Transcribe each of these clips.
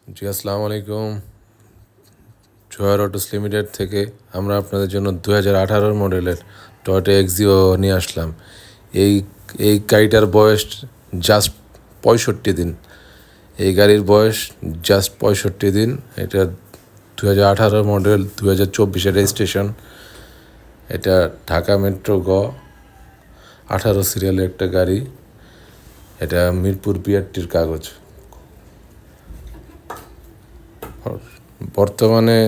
জি আসসালামু আলাইকুম। জোয়ার অটোস লিমিটেড থেকে আমরা আপনাদের জন্য 2018 মডেলের টয়োটা এক্সিও নিয়ে আসলাম। এই এই গাড়িটার বয়স জাস্ট 65 দিন। এই গাড়ির বয়স জাস্ট 65 দিন। এটা 2018 মডেল, 2024 রেজিস্ট্রেশন। এটা ঢাকা মেট্রো 18 সিরিয়ালের একটা গাড়ি। এটা মিরপুর বিআরটির কাগজ। বর্তমানে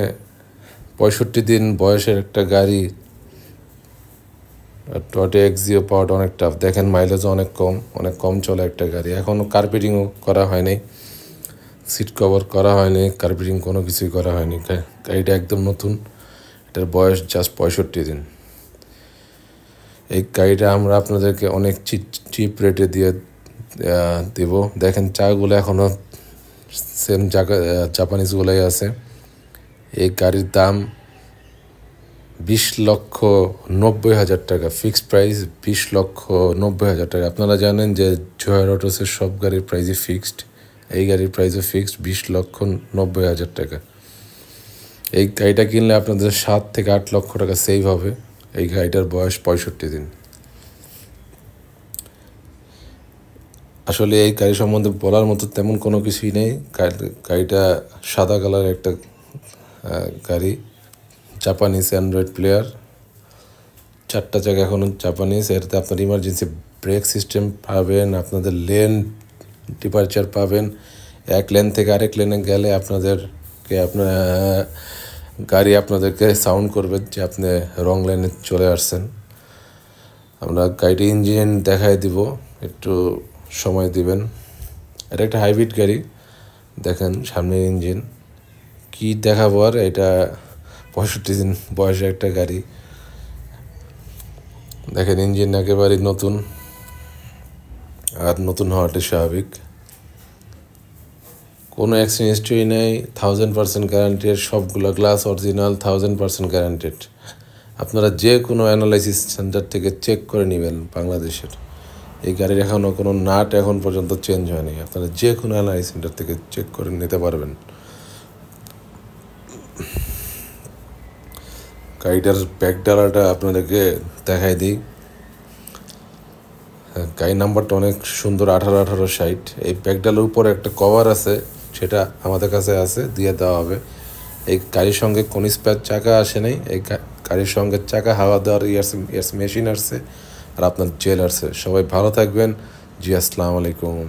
65 দিন বয়সের একটা গাড়ি টয়োটা এক্সিও পাওয়াটা অনেক টাফ। দেখেন মাইলেজও অনেক কম চলে একটা গাড়ি। এখনও কার্পেটিংও করা হয়নি, সিট কভার করা হয়নি, কার্পেটিং কোনো কিছুই করা হয়নি। গাড়িটা একদম নতুন। এটার বয়স জাস্ট 65 দিন। এই গাড়িটা আমরা আপনাদেরকে অনেক চিপ রেটে দিয়ে দেব। দেখেন চাকাগুলো এখনও সেম জাপানিজগুলোই আছে। এই গাড়ির দাম 20,90,000 টাকা, ফিক্সড প্রাইস 20,90,000 টাকা। আপনারা জানেন যে জোয়ার অটোসের সব গাড়ির প্রাইসই ফিক্সড। এই গাড়ির প্রাইসও ফিক্সড 20,90,000 টাকা। এই গাড়িটা কিনলে আপনাদের 7 থেকে 8 লক্ষ টাকা সেভ হবে। এই গাড়িটার বয়স 65 দিন। আসলে এই গাড়ি সম্বন্ধে বলার মতো তেমন কোনো কিছুই নেই। গাড়িটা সাদা কালারের একটা গাড়ি, জাপানিজ অ্যান্ড্রয়েড প্লেয়ার, 4টা জায়গা এখনও জাপানিজ। এটাতে আপনার ইমার্জেন্সি ব্রেক সিস্টেম পাবেন, আপনাদের লেন ডিপারচার পাবেন। এক লেন থেকে আরেক লেনে গেলে আপনার গাড়ি আপনাদেরকে সাউন্ড করবে যে আপনি রং লেনে চলে আসছেন। আমরা গাড়িটি ইঞ্জিন দেখাই দিব, একটু সময় দিবেন। এটা একটা হাইব্রিড গাড়ি। দেখেন সামনের ইঞ্জিন কি দেখাবো আর। এটা 65 দিন বয়সের একটা গাড়ি। দেখেন ইঞ্জিন একেবারেই নতুন, আর নতুন হওয়াটাই স্বাভাবিক। কোনো অ্যাক্সিডেন্ট হিস্ট্রি নেই, 1000% গ্যারান্টেড। সবগুলো গ্লাস অরিজিনাল, 1000% গ্যারান্টেড। আপনারা যে কোনো অ্যানালাইসিস সেন্টার থেকে চেক করে নেবেন বাংলাদেশের। এই গাড়ির এখনও কোনো নাট এখন পর্যন্ত চেঞ্জ হয়নি। আপনারা যে কোনো অ্যানালাইসিস সেন্টার থেকে চেক করে নিতে পারবেন। গাড়িটার ব্যাক ডালাটা আপনাদেরকে দেখাই দিই। গাড়ি নাম্বারটা অনেক সুন্দর, 1860। এই ব্যাক ডালার উপরে একটা কভার আছে, সেটা আমাদের কাছে আছে, দিয়ে দেওয়া হবে। এই গাড়ির সঙ্গে কোনো স্পেয়ার চাকা আসে নাই। এই গাড়ির সঙ্গে চাকা হাওয়া দেওয়ার ইয়ার্স মেশিন আসছে, আর আপনার জেল আসছে। সবাই ভালো থাকবেন। জি আসসালামু আলাইকুম।